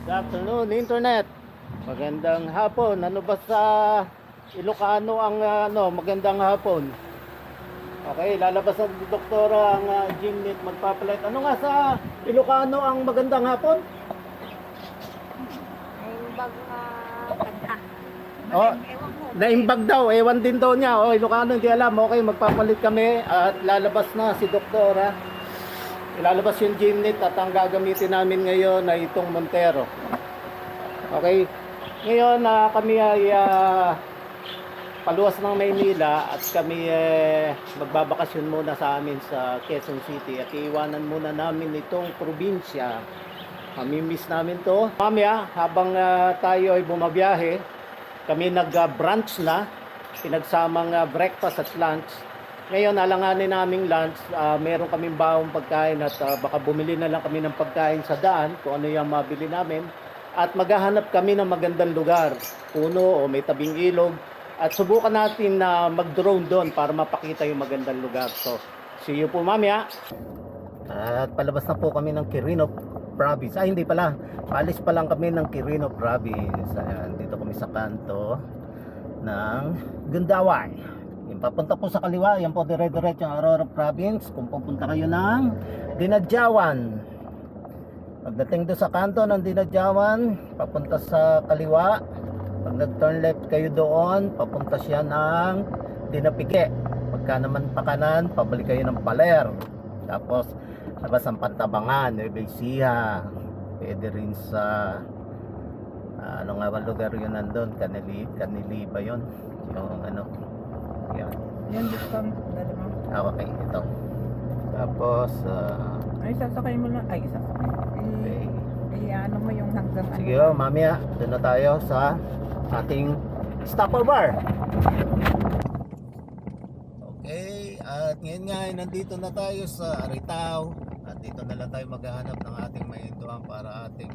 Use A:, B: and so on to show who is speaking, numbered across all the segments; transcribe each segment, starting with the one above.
A: Good afternoon, Internet. Magandang hapon. Ano ba sa Ilocano ang magandang hapon? Okay, lalabas ang doktora ang gymnast magpapalit. Ano nga sa Ilocano ang magandang hapon?
B: Naimbag na kanta.
A: Oh,
B: Ewan ko.
A: naimbag daw. Ewan din daw niya. Oh, Ilocano hindi alam. Okay, magpapalit kami at lalabas na si doktora. Ilalabas yung gymnast at ang gagamitin namin ngayon ay itong Montero. Okay. Ngayon kami ay paluwas ng Maynila at kami magbabakasyon muna sa amin sa Quezon City at iiwanan muna namin itong probinsya. Mamimiss namin to. Mamaya habang tayo ay bumabiyahe, kami nag-brunch na, pinagsamang breakfast at lunch. Ngayon alanganin naming lunch, meron kaming bawang pagkain at baka bumili na lang kami ng pagkain sa daan kung ano yung mabili namin. At maghahanap kami ng magandang lugar, puno o may tabing ilog. At subukan natin na mag-drone doon para mapakita yung magandang lugar. So, see you po mamaya. At palabas na po kami ng Quirino Province. Hindi pala. Paalis pa lang kami ng Quirino Province. Ayan, dito kami sa kanto ng Gundaway. Yung papunta po sa kaliwa, yan po dire-diretso ang Aurora Province. Kung pupunta kayo ng Dinadjawan, pagdating doon sa kanto ng Dinadjawan, papunta sa kaliwa. Pag nag-turn left kayo doon, papunta siya ng Dinapige. Pagka naman pakanan, pabalik kayo ng Paler. Tapos, labas ang Pantabangan, Nueva Ecija. Pwede rin sa ano nga ba lugar yun nandun? Kanili ba yun? Yung ano? Yan.
B: Yung discount. Dali mo.
A: Okay, ito. Tapos,
B: Ay, sasakay mo lang. Ay, sasakay.
A: okay.
B: Ano mo yung hanggang ano.
A: Sige, mamaya, doon na tayo sa ating stopover. Okay, at ngayon nga ay nandito na tayo sa Aritao. At dito na lang tayo maghahanap ng ating mahintuan para ating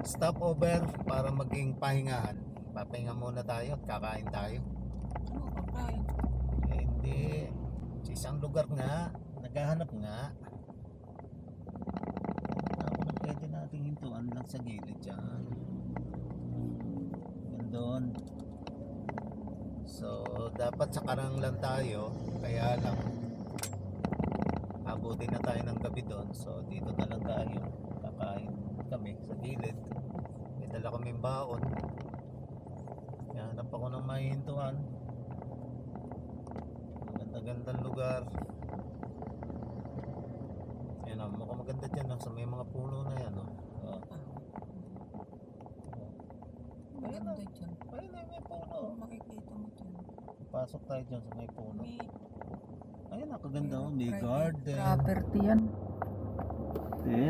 A: stopover para maging pahingahan. Papahinga muna tayo at kakain tayo.
B: Ano, kakain?
A: Hindi. Sa isang lugar nga, naghahanap nga. Ako na pwede nating hintuan lang sa gilid dyan. Yan doon. So, dapat sa karang lang tayo. Kaya lang, abutin na tayo ng gabi doon. So, dito na lang tayo. Kakain kami sa gilid. May dala kaming baon. Hanap ako ng mahihintuan. Maganda-gandang lugar. Ayan o, mukhang maganda dyan sa may mga puno na yan o.
B: Maganda dyan.
A: Ayun, may puno.
B: Makikita mo dyan.
A: Pasok tayo dyan sa may puno.
B: May
A: Ayun, nakaganda o, may garden.
B: property yan.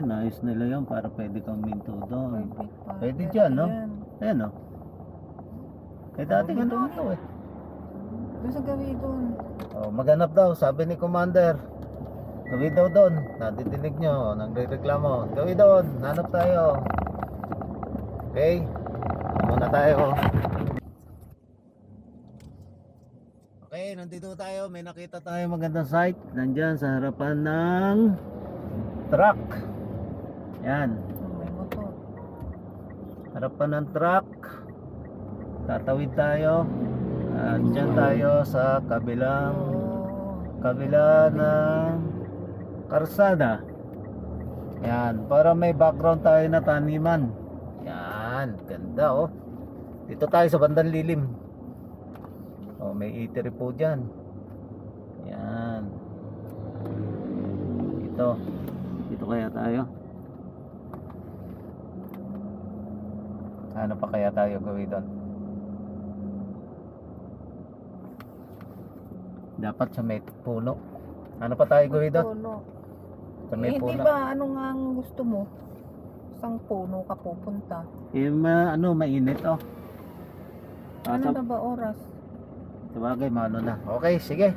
A: Nice nila yan para pwede kang minto doon.
B: Private
A: Pwede
B: property
A: dyan, no?
B: yan.
A: Ayan o. Dati ganito ito eh.
B: Doon sa gawi doon.
A: Maghanap daw, sabi ni Commander. Gawin daw doon. Nadidinig nyo, nagre-reklamo. Gawin doon, hanap tayo. Okay? Muna tayo. Okay, nandito tayo. May nakita tayo magandang site. Nandyan sa harapan ng truck. Yan.
B: May motor.
A: Harapan ng truck. Tatawid tayo. At dyan tayo sa kabila ng karsada. Yan, para may background tayo na taniman. Yan, ganda oh. Dito tayo sa bandang lilim. May eatery po dyan. Yan. Dito kaya tayo. Ano pa kaya tayo gawin doon? Dapat sa may puno. Ano pa tayo gawin doon?
B: Puno.
A: Sa may
B: Hindi
A: puno.
B: ba ano nga ang gusto mo? Isang puno ka pupunta.
A: Mainit oh.
B: Ano na ba oras?
A: Sabagay, na. Okay, sige.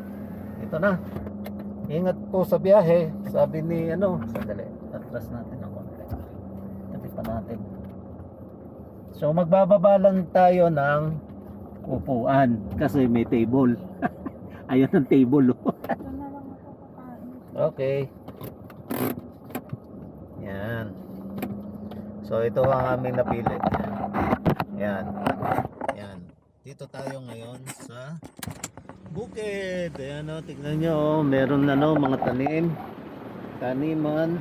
A: Ito na. Ingat po sa biyahe. Sabi ni sandali. Atras natin ang konti. Tabi pa natin. So magbababa lang tayo ng upuan kasi may table. Ayun ang table oh.
B: Ito na lang ako kakain.
A: Okay. Yan. So ito ang aming napili. Yan. Yan. Dito tayo ngayon sa bukid. Ayan o, tignan nyo o. Meron na no, mga tanim. Taniman.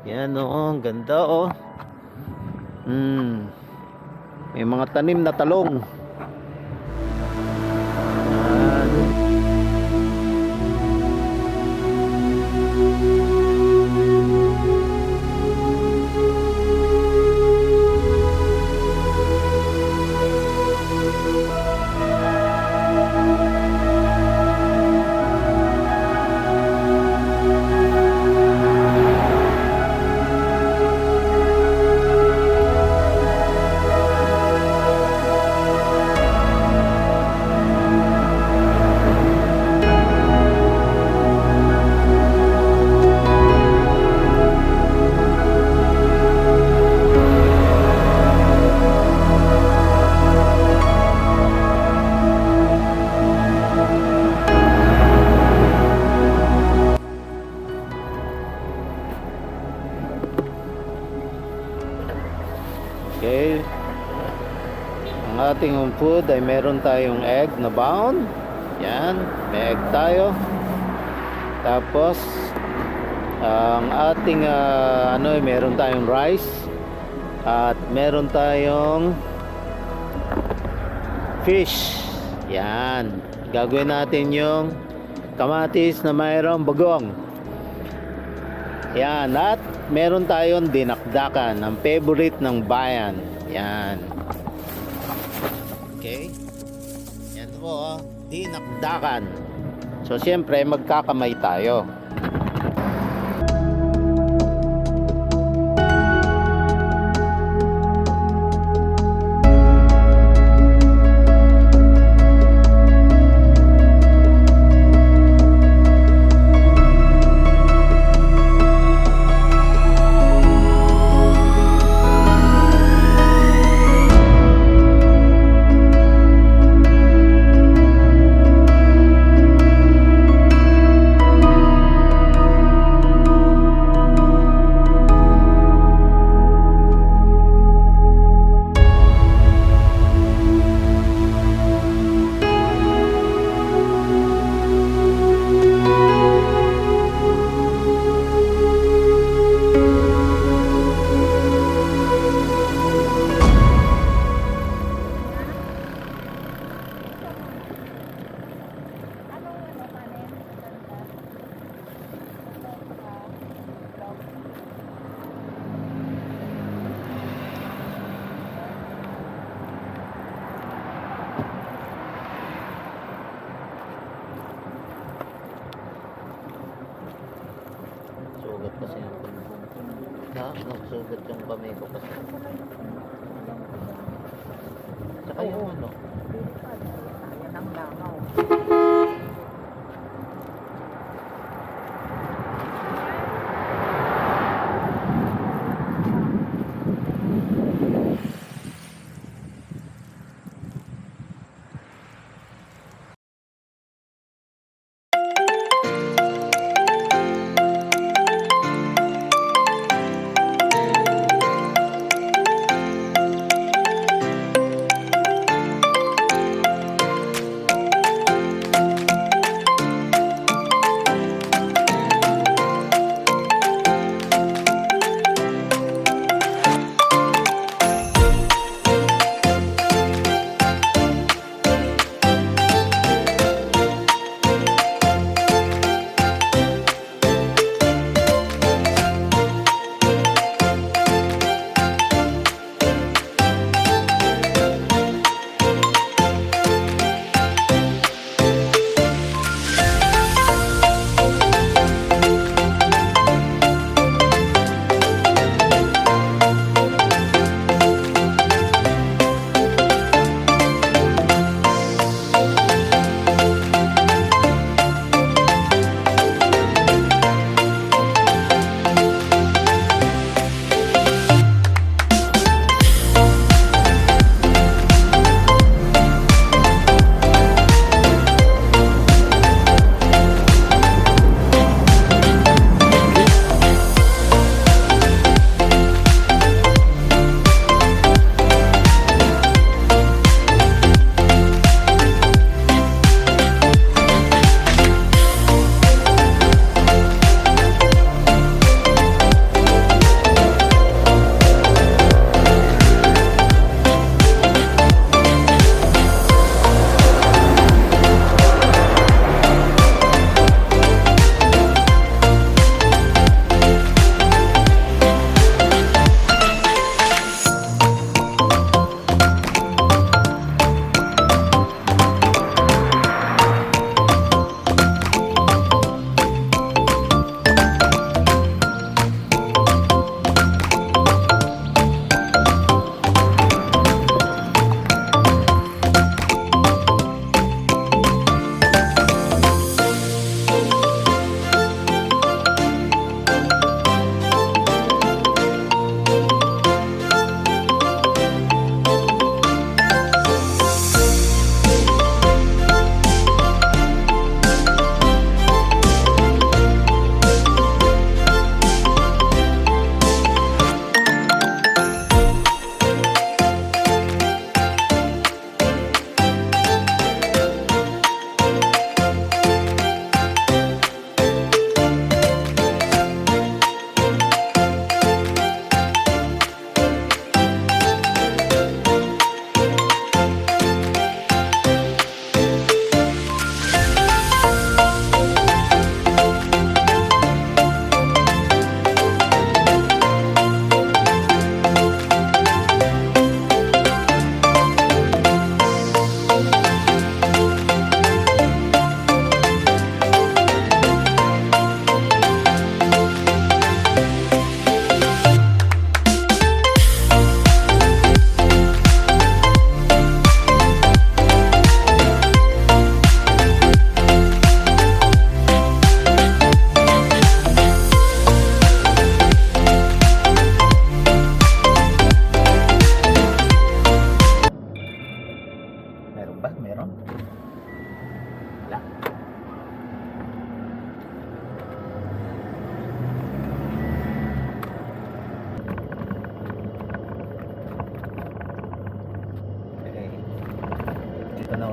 A: Yan o, ang ganda o. May mga tanim na talong. Yan. Okay. Ang ating food ay meron tayong egg na bound. Yan, may egg tayo. Tapos ang ating meron tayong rice at meron tayong fish. Yan. Gagawin natin yung kamatis na mayroong bagong. Yan, at meron tayong dinakdakan, ang favorite ng bayan. Yan. Okay. Yan po, dinakdakan. So, siyempre, magkakamay tayo. Sugat kasi yung nagsugat yung kamay ko kasi. Tsaka yung ano.
B: Yan ang langaw.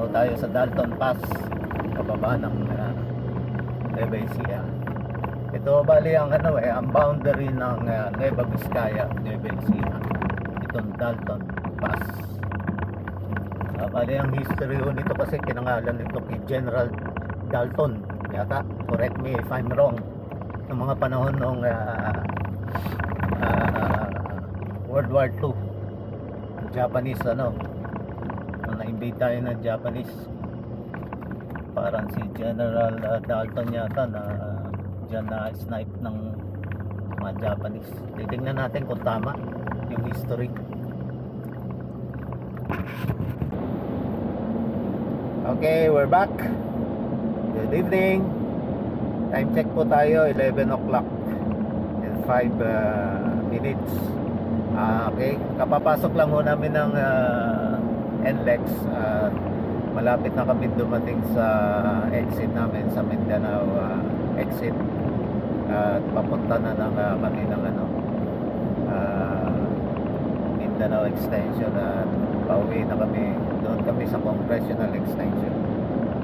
A: tayo sa Dalton Pass, pababa ng Nueva Ecija. Ito bali ang ang boundary ng Nueva Vizcaya, Nueva Ecija. Itong Dalton Pass. Bali ang history nito kasi kinangalan nito kay General Dalton yata, correct me if I'm wrong, ng mga panahon ng World War II, Japanese nung na-invade tayo ng Japanese, parang si General Dalton yata na dyan na snipe ng mga Japanese. Titingnan natin kung tama yung history. Okay, we're back. Good evening. Time check po tayo, 11 o'clock and 5 minutes. Okay, kapapasok lang ho namin ng NLEX. Malapit na kami dumating sa exit namin sa Mindanao exit. At papunta na lang kami ng Mindanao extension at pauwi na kami. Doon kami sa Congressional extension.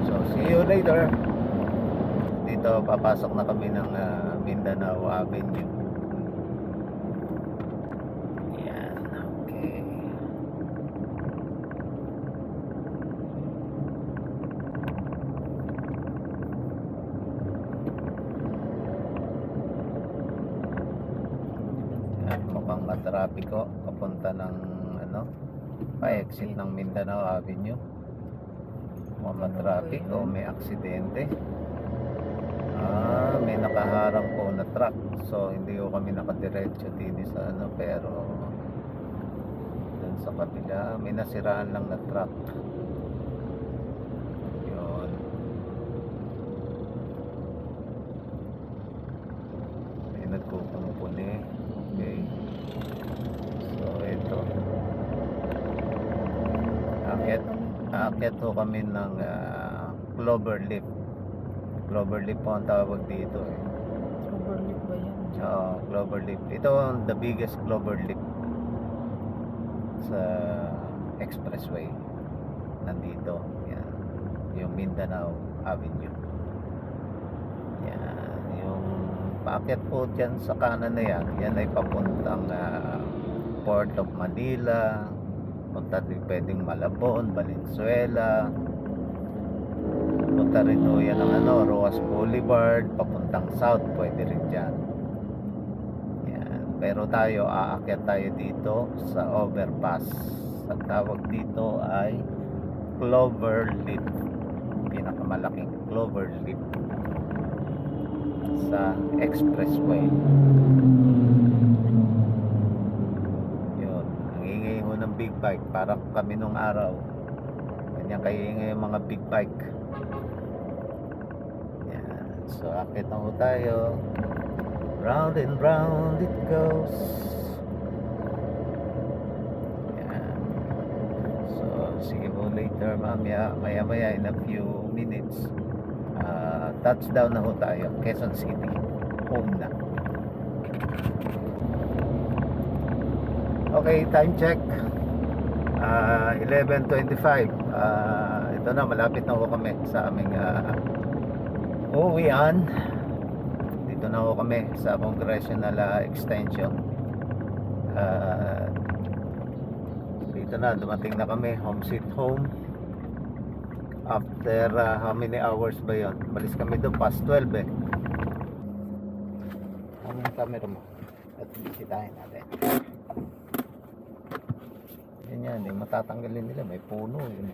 A: So see you later. Dito papasok na kami ng Mindanao Avenue. Yan, okay. Yan, mukhang matrapiko papunta ng pa-exit ng Mindanao Avenue. Mukhang matrapik o may aksidente. May nakaharang po na truck, so hindi ko kami nakadiretso din sa pero dun sa kabila may nasiraan lang na truck. Yun, may nagkukumpuni. Okay, so ito aakyat ho kami ng Cloverleaf. Cloverleaf po ang tawag dito
B: Overlook ba yan?
A: Oo, Cloverleaf. Ito ang the biggest Cloverleaf sa expressway. Nandito. Yan. Yung Mindanao Avenue. Yan. Yung paakyat po dyan sa kanan na yan. Yan ay papuntang Port of Manila. Punta din pwedeng Malabon, Valenzuela. Punta rin ho yan ang Roas Boulevard, papuntang South, pwede rin dyan. Yan. Pero tayo, aakyat tayo dito sa overpass. Ang tawag dito ay Cloverleaf. Pinakamalaking Cloverleaf sa expressway. Yun. Ang ingay ho ng big bike. Parang kami nung araw. Ganyan kayo ingay yung mga big bike. So, akit na ho tayo. Round and round it goes. Yan. So, see you later maya in a few minutes. Touchdown na ho tayo. Quezon City. Home na. Okay, time check. 11:25. Ito na, malapit na ho kami sa aming uwian. Dito na ho kami sa Congressional extension. Dito na, dumating na kami. Home sweet home. After how many hours ba yun? Balis kami doon past 12 Ano yung camera mo? At bisitahin natin. Yan yan, matatanggalin nila. May puno yun.